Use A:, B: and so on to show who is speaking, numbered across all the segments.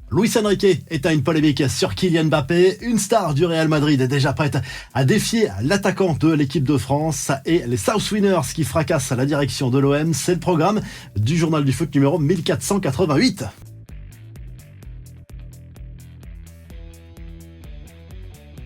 A: Luis Enrique est à une polémique sur Kylian Mbappé. Une star du Real Madrid est déjà prête à défier l'attaquant de l'équipe de France et les South Winners qui fracassent la direction de l'OM. C'est le programme du journal du foot numéro 1488.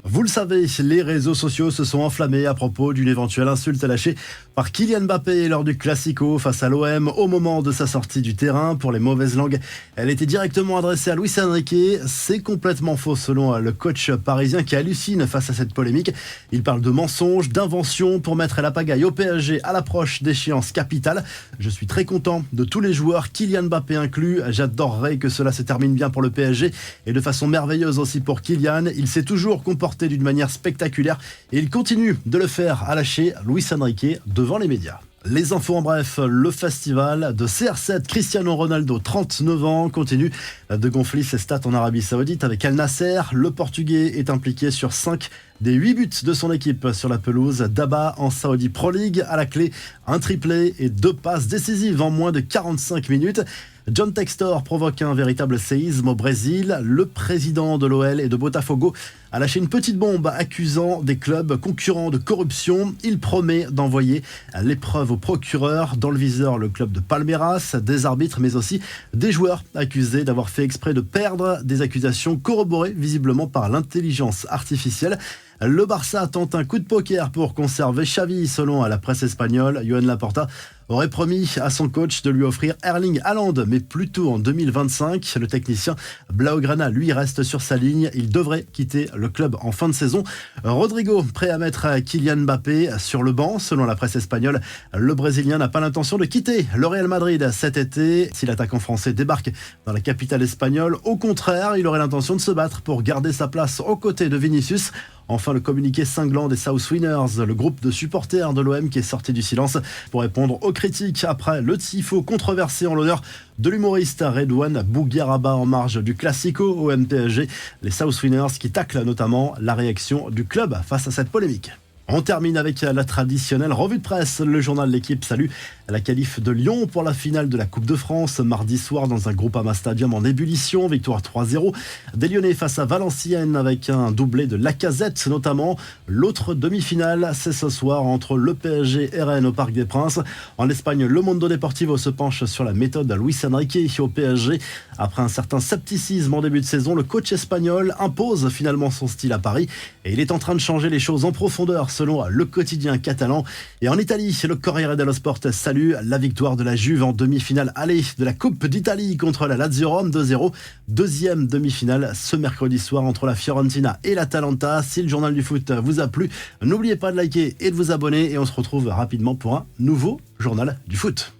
A: Vous le savez, les réseaux sociaux se sont enflammés à propos d'une éventuelle insulte lâchée par Kylian Mbappé lors du Classico face à l'OM au moment de sa sortie du terrain. Pour les mauvaises langues, elle était directement adressée à Luis Enrique. C'est complètement faux selon le coach parisien qui hallucine face à cette polémique. Il parle de mensonges, d'inventions pour mettre la pagaille au PSG à l'approche d'échéances capitales. Je suis très content de tous les joueurs, Kylian Mbappé inclus. J'adorerais que cela se termine bien pour le PSG et de façon merveilleuse aussi pour Kylian. Il s'est toujours comporté d'une manière spectaculaire et il continue de le faire, a lâché Luis Enrique devant les médias. Les infos en bref, le festival de CR7, Cristiano Ronaldo, 39 ans, continue de gonfler ses stats en Arabie Saoudite avec Al Nasser. Le Portugais est impliqué sur 5 des 8 buts de son équipe sur la pelouse d'Aba en Saudi Pro League. À la clé, un triplé et 2 passes décisives en moins de 45 minutes. John Textor provoque un véritable séisme au Brésil. Le président de l'OL et de Botafogo a lâché une petite bombe accusant des clubs concurrents de corruption. Il promet d'envoyer l'épreuve au procureur. Dans le viseur, le club de Palmeiras, des arbitres mais aussi des joueurs accusés d'avoir fait exprès de perdre, des accusations corroborées visiblement par l'intelligence artificielle. Le Barça tente un coup de poker pour conserver Xavi. Selon la presse espagnole, Joan Laporta aurait promis à son coach de lui offrir Erling Haaland, mais plutôt en 2025. Le technicien Blaugrana, lui, reste sur sa ligne. Il devrait quitter le club en fin de saison. Rodrigo, prêt à mettre Kylian Mbappé sur le banc. Selon la presse espagnole, le Brésilien n'a pas l'intention de quitter le Real Madrid cet été. Si l'attaquant français débarque dans la capitale espagnole, au contraire, il aurait l'intention de se battre pour garder sa place aux côtés de Vinicius. Enfin, le communiqué cinglant des South Winners, le groupe de supporters de l'OM qui est sorti du silence pour répondre aux critiques après le tifo controversé en l'honneur de l'humoriste Redouane Bougueraba en marge du Classico au MPSG. Les South Winners qui taclent notamment la réaction du club face à cette polémique. On termine avec la traditionnelle revue de presse. Le journal L'Équipe salue la qualif de Lyon pour la finale de la Coupe de France. Mardi soir dans un Groupama Stadium en ébullition. Victoire 3-0 des Lyonnais face à Valenciennes avec un doublé de Lacazette notamment. L'autre demi-finale, c'est ce soir entre le PSG et Rennes au Parc des Princes. En Espagne, le Mundo Deportivo se penche sur la méthode de Luis Enrique au PSG. Après un certain scepticisme en début de saison, le coach espagnol impose finalement son style à Paris et il est en train de changer les choses en profondeur selon le quotidien catalan. Et en Italie, le Corriere dello Sport salue la victoire de la Juve en demi-finale aller de la Coupe d'Italie contre la Lazio Rome 2-0. Deuxième demi-finale ce mercredi soir entre la Fiorentina et l'Atalanta. Si le journal du foot vous a plu, n'oubliez pas de liker et de vous abonner et on se retrouve rapidement pour un nouveau journal du foot.